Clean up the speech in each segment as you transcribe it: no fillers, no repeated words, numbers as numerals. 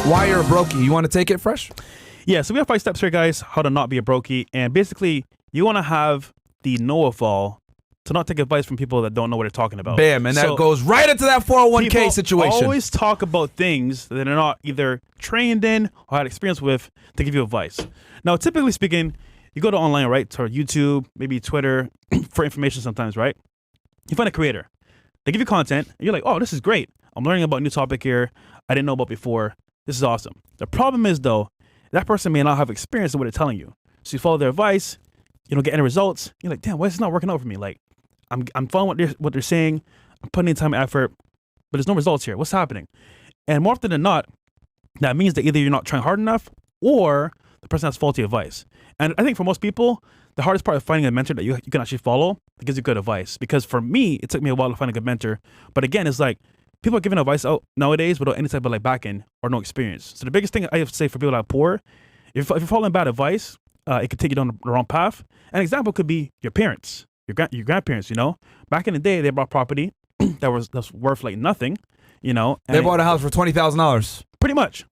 why you're a Brokie. You want to take it, Fresh? Yeah, so we have 5 steps here, guys, how to not be a Brokie. And basically, you want to have the know-of-all to not take advice from people that don't know what they're talking about. Bam, and that goes right into that 401k situation. People always talk about things that they're not either trained in or had experience with to give you advice. Now, typically speaking, you go to online, right, to YouTube, maybe Twitter, for information sometimes, right? You find a creator. They give you content, and you're like, oh, this is great. I'm learning about a new topic here I didn't know about before. This is awesome. The problem is, though, that person may not have experience in what they're telling you. So you follow their advice, you don't get any results. You're like, damn, why is this not working out for me? Like, I'm following what they're saying. I'm putting in time and effort, but there's no results here. What's happening? And more often than not, that means that either you're not trying hard enough or the person has faulty advice. And I think for most people, the hardest part of finding a mentor that you can actually follow that gives you good advice. Because for me, it took me a while to find a good mentor. But again, it's like people are giving advice out nowadays without any type of like back end or no experience. So the biggest thing I have to say for people that are poor, if you're following bad advice, it could take you down the wrong path. An example could be your parents. Your grandparents, you know, back in the day, they bought property that's worth like nothing, you know. They bought a house for $20,000. Pretty much.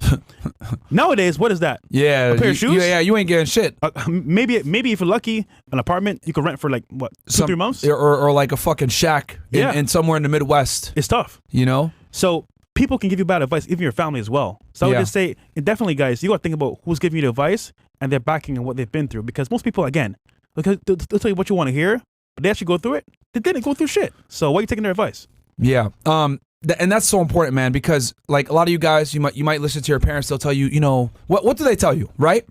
Nowadays, what is that? Yeah, a pair of shoes. Yeah, you ain't getting shit. Maybe if you're lucky, an apartment you can rent for like what 2-3 months, or like a fucking shack in somewhere in the Midwest. It's tough, you know. So people can give you bad advice, even your family as well. So I would just say, definitely, guys, you got to think about who's giving you the advice and their backing and what they've been through. Because most people, again, because they'll tell you what you want to hear. But they actually go through it. They didn't go through shit. So why are you taking their advice? Yeah. And that's so important, man, because like a lot of you guys, you might listen to your parents. They'll tell you, you know, what do they tell you, right?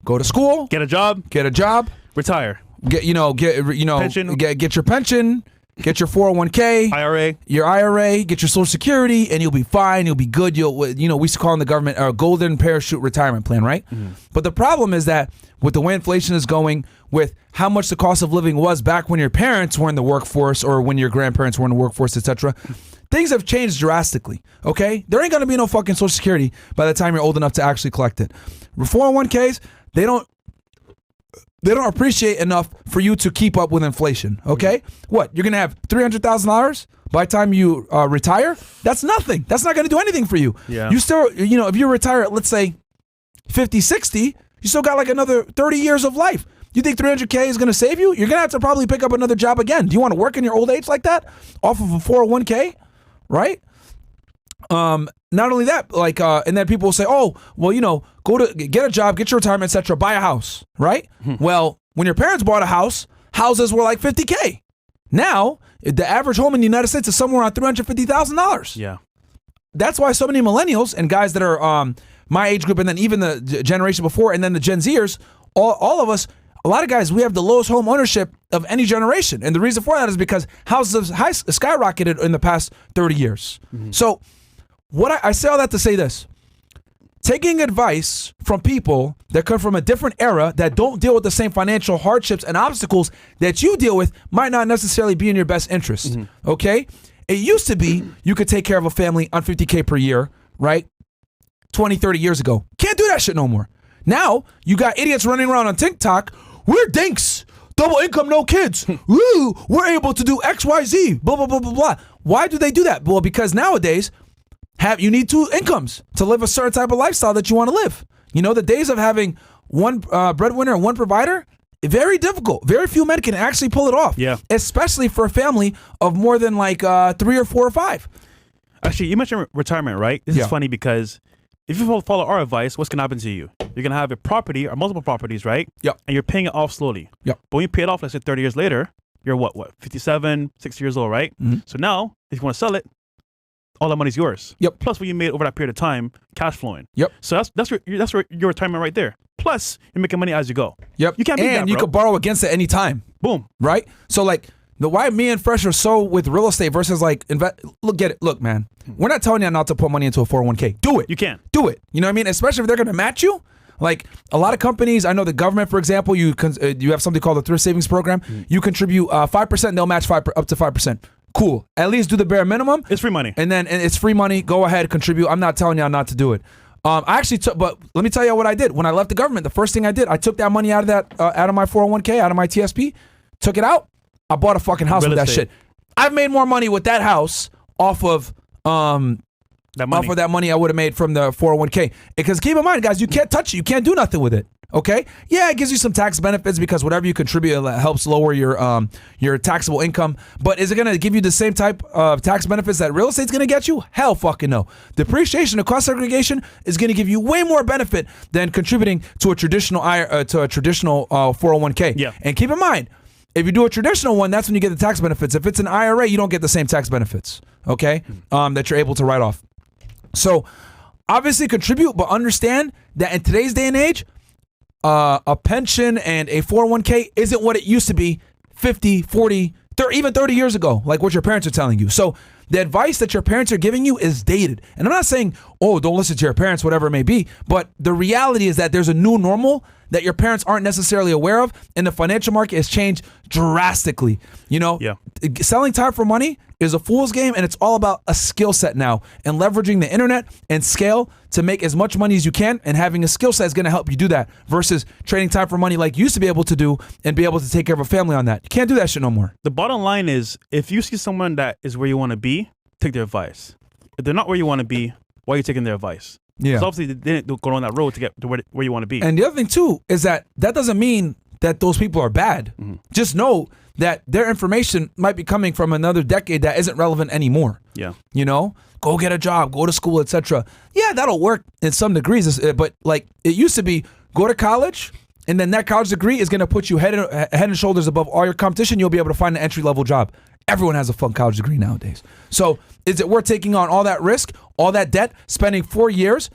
Go to school, get a job, retire, get pension, get your pension, get your 401k, your IRA, get your Social Security, and you'll be fine. You'll be good. We used to call in the government a golden parachute retirement plan, right? Mm-hmm. But the problem is that with the way inflation is going, with how much the cost of living was back when your parents were in the workforce or when your grandparents were in the workforce, etc., things have changed drastically, okay? There ain't going to be no fucking Social Security by the time you're old enough to actually collect it. 401ks, they don't appreciate enough for you to keep up with inflation, okay? What, you're going to have $300,000 by the time you retire? That's nothing. That's not going to do anything for you. Yeah. You still, if you retire at, let's say, 50, 60, you still got like another 30 years of life. You think 300K is going to save you? You're going to have to probably pick up another job again. Do you want to work in your old age like that off of a 401k, right? Not only that, like, and then people will say, oh, well, get a job, get your retirement, etc., buy a house, right? Well, when your parents bought a house, houses were like $50K. Now, the average home in the United States is somewhere around $350,000. Yeah. That's why so many millennials and guys that are my age group and then even the generation before and then the Gen Zers, all of us, a lot of guys, we have the lowest home ownership of any generation. And the reason for that is because houses have skyrocketed in the past 30 years. Mm-hmm. So what I say all that to say this. Taking advice from people that come from a different era that don't deal with the same financial hardships and obstacles that you deal with might not necessarily be in your best interest, okay? It used to be you could take care of a family on $50K per year, right? 20, 30 years ago. Can't do that shit no more. Now, you got idiots running around on TikTok. We're dinks. Double income, no kids. Woo, we're able to do X, Y, Z. Blah, blah, blah, blah, blah. Why do they do that? Well, because nowadays, you need 2 incomes to live a certain type of lifestyle that you want to live. You know, the days of having one breadwinner and one provider, very difficult. Very few men can actually pull it off. Yeah. Especially for a family of more than like 3 or 4 or 5. Actually, you mentioned retirement, right? This is funny because if you follow our advice, what's going to happen to you? You're going to have a property or multiple properties, right? Yep. And you're paying it off slowly. Yep. But when you pay it off, let's say 30 years later, you're what, 57, 60 years old, right? Mm-hmm. So now, if you want to sell it, all that money's yours. Yep. Plus what you made over that period of time, cash flowing. Yep. So that's your retirement right there. Plus, you're making money as you go. Yep. You can't beat that, and you bro. could borrow against it any time. Boom. Right? So like, why me and Fresh are so with real estate versus like look, man. We're not telling you not to put money into a 401k. Do it. You can. Do it. You know what I mean? Especially if they're going to match you. Like a lot of companies, I know the government, for example, you have something called the thrift savings program. You contribute 5%, they'll match up to 5%. Cool. At least do the bare minimum. It's free money. And it's free money. Go ahead, contribute. I'm not telling y'all not to do it. I actually took, but let me tell you what I did. When I left the government, the first thing I did, I took that money out of my 401k, out of my TSP, took it out. I bought a fucking house with that shit. I've made more money with that house off of That money. off of that money I would have made from the 401k. Because keep in mind, guys, you can't touch it. You can't do nothing with it. Okay? Yeah, it gives you some tax benefits because whatever you contribute helps lower your taxable income. But is it going to give you the same type of tax benefits that real estate's going to get you? Hell fucking no. Depreciation and cost segregation is going to give you way more benefit than contributing to a traditional 401k. Yeah. And keep in mind, if you do a traditional one, that's when you get the tax benefits. If it's an IRA, you don't get the same tax benefits, okay, that you're able to write off. So obviously contribute, but understand that in today's day and age, a pension and a 401k isn't what it used to be 50, 40, 30, even 30 years ago, like what your parents are telling you. So the advice that your parents are giving you is dated. And I'm not saying, oh, don't listen to your parents, whatever it may be. But the reality is that there's a new normal that your parents aren't necessarily aware of. And the financial market has changed drastically. You know, selling time for money is a fool's game. And it's all about a skill set now and leveraging the internet and scale to make as much money as you can. And having a skill set is going to help you do that versus trading time for money like you used to be able to do and be able to take care of a family on that. You can't do that shit no more. The bottom line is, if you see someone that is where you want to be, take their advice. If they're not where you want to be, why are you taking their advice? Yeah. Because obviously they didn't go on that road to get to where you want to be. And the other thing too is that doesn't mean that those people are bad. Mm-hmm. Just know that their information might be coming from another decade that isn't relevant anymore. Yeah. You know, go get a job, go to school, etc. Yeah, that'll work in some degrees, but like it used to be, go to college, and then that college degree is going to put you head and shoulders above all your competition. You'll be able to find an entry-level job. Everyone has a fun college degree nowadays. So is it worth taking on all that risk, all that debt, spending 4 years,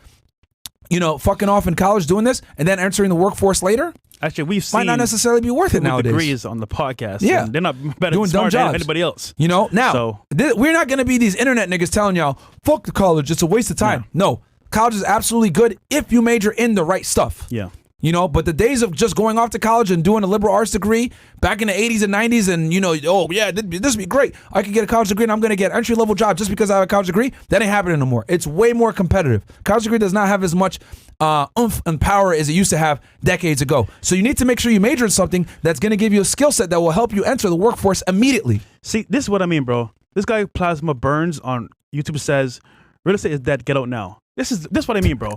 you know, fucking off in college doing this, and then entering the workforce later? Actually, we've seen might not necessarily be worth it nowadays. Degrees on the podcast. Yeah. And they're not better doing dumb jobs than anybody else. You know, now, we're not going to be these internet niggas telling y'all, fuck the college, it's a waste of time. No, college is absolutely good if you major in the right stuff. Yeah. You know, but the days of just going off to college and doing a liberal arts degree back in the 80s and 90s and, you know, oh, yeah, this would be great. I could get a college degree and I'm going to get an entry-level job just because I have a college degree. That ain't happening no more. It's way more competitive. College degree does not have as much oomph and power as it used to have decades ago. So you need to make sure you major in something that's going to give you a skill set that will help you enter the workforce immediately. See, this is what I mean, bro. This guy Plasma Burns on YouTube says, real estate is dead, get out now. This is what I mean, bro.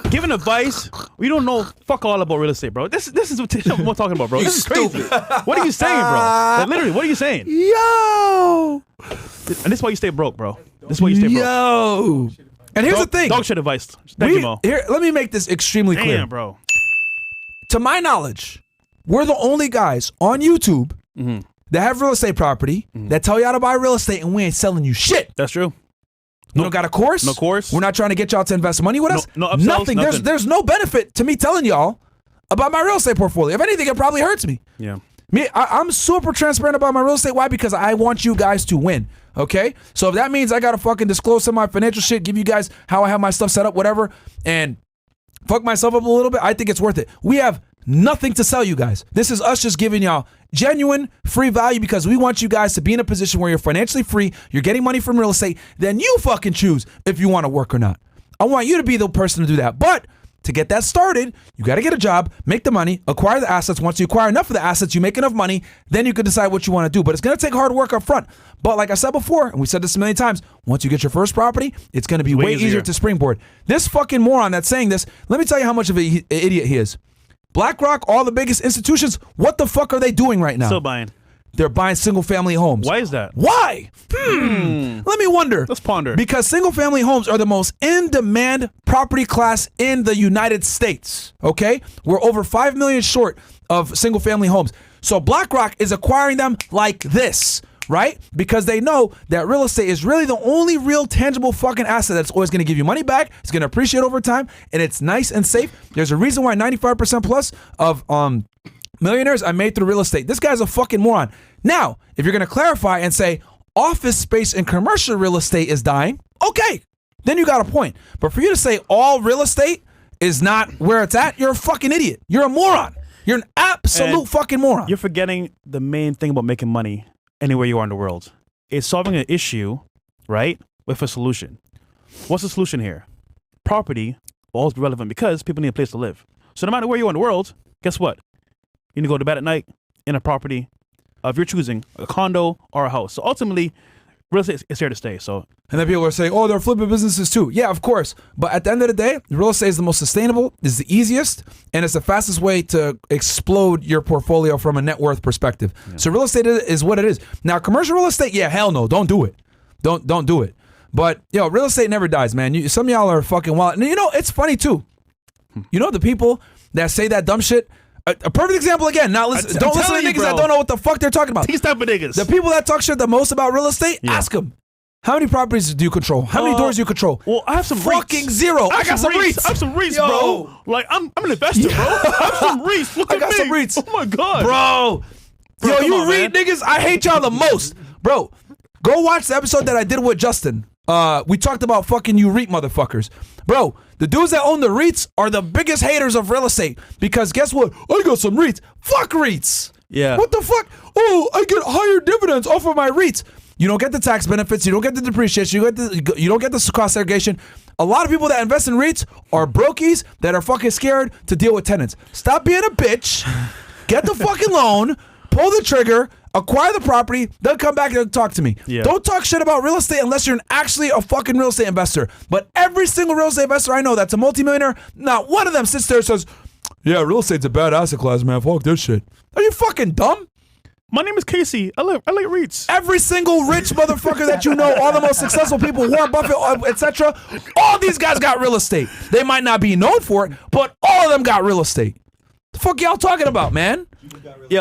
Giving advice, we don't know fuck all about real estate, bro. This is what we're talking about, bro. This is crazy. What are you saying, bro? Like, literally, what are you saying? Yo! And this is why you stay broke, bro. This is why you stay broke. Yo! And here's the thing. Dog shit advice. Thank you, Mo. Here, let me make this extremely clear. Damn, bro. To my knowledge, we're the only guys on YouTube that have real estate property that tell you how to buy real estate, and we ain't selling you shit. That's true. We don't got a course. No course. We're not trying to get y'all to invest money with us. No upsells, nothing. There's no benefit to me telling y'all about my real estate portfolio. If anything, it probably hurts me. Yeah. I'm super transparent about my real estate. Why? Because I want you guys to win. Okay? So if that means I got to fucking disclose some of my financial shit, give you guys how I have my stuff set up, whatever, and fuck myself up a little bit, I think it's worth it. We have nothing to sell you guys. This is us just giving y'all genuine free value because we want you guys to be in a position where you're financially free, you're getting money from real estate, then you fucking choose if you want to work or not. I want you to be the person to do that. But to get that started, you got to get a job, make the money, acquire the assets. Once you acquire enough of the assets, you make enough money, then you can decide what you want to do. But it's going to take hard work up front. But like I said before, and we said this a million times, once you get your first property, it's going to be way easier to springboard. This fucking moron that's saying this, let me tell you how much of an idiot he is. BlackRock, all the biggest institutions, what the fuck are they doing right now? Still buying. They're buying single-family homes. Why is that? Why? Let me wonder. Let's ponder. Because single-family homes are the most in-demand property class in the United States, okay? We're over 5 million short of single-family homes. So BlackRock is acquiring them like this, right? Because they know that real estate is really the only real tangible fucking asset that's always going to give you money back. It's going to appreciate over time, and it's nice and safe. There's a reason why 95% plus of millionaires are made through real estate. This guy's a fucking moron. Now, if you're going to clarify and say office space and commercial real estate is dying, okay, then you got a point. But for you to say all real estate is not where it's at, you're a fucking idiot. You're a moron. You're an absolute fucking moron. You're forgetting the main thing about making money anywhere you are in the world. It's solving an issue, right, with a solution. What's the solution here? Property will always be relevant because people need a place to live. So no matter where you are in the world, guess what? You need to go to bed at night in a property of your choosing, a condo or a house. So ultimately, real estate is here to stay. So And then people are saying, oh, they're flipping businesses too. Yeah, of course. But at the end of the day, real estate is the most sustainable, is the easiest, and it's the fastest way to explode your portfolio from a net worth perspective. Yeah. So real estate is what it is. Now, commercial real estate, yeah, hell no. Don't do it. Don't do it. But, real estate never dies, man. Some of y'all are fucking wild. And it's funny too. The people that say that dumb shit, a perfect example again. Don't listen to niggas that don't know what the fuck they're talking about. These type of niggas. The people that talk shit the most about real estate, ask them. How many properties do you control? How many doors do you control? Well, I have some fucking REITs. zero. I got some REITs. I have some REITs, bro. Like I'm an investor, bro. I have some REITs. Look at me. I got some REITs. Oh my god, bro. You REIT niggas, I hate y'all the most, bro. Go watch the episode that I did with Justin. We talked about fucking you REIT motherfuckers, bro. The dudes that own the REITs are the biggest haters of real estate because guess what? I got some REITs. Fuck REITs. Yeah. What the fuck? Oh, I get higher dividends off of my REITs. You don't get the tax benefits. You don't get the depreciation. You don't get the cost segregation. A lot of people that invest in REITs are brokies that are fucking scared to deal with tenants. Stop being a bitch. Get the fucking loan. Pull the trigger. Acquire the property. Then come back and talk to me. Yeah. Don't talk shit about real estate unless you're actually a fucking real estate investor. But every single real estate investor I know that's a multimillionaire, not one of them sits there and says, yeah, real estate's a bad asset class, man. Fuck this shit. Are you fucking dumb? My name is Casey. I like REITs. Every single rich motherfucker that you know, all the most successful people, Warren Buffett, etc., all these guys got real estate. They might not be known for it, but all of them got real estate. The fuck y'all talking about, man? Yo.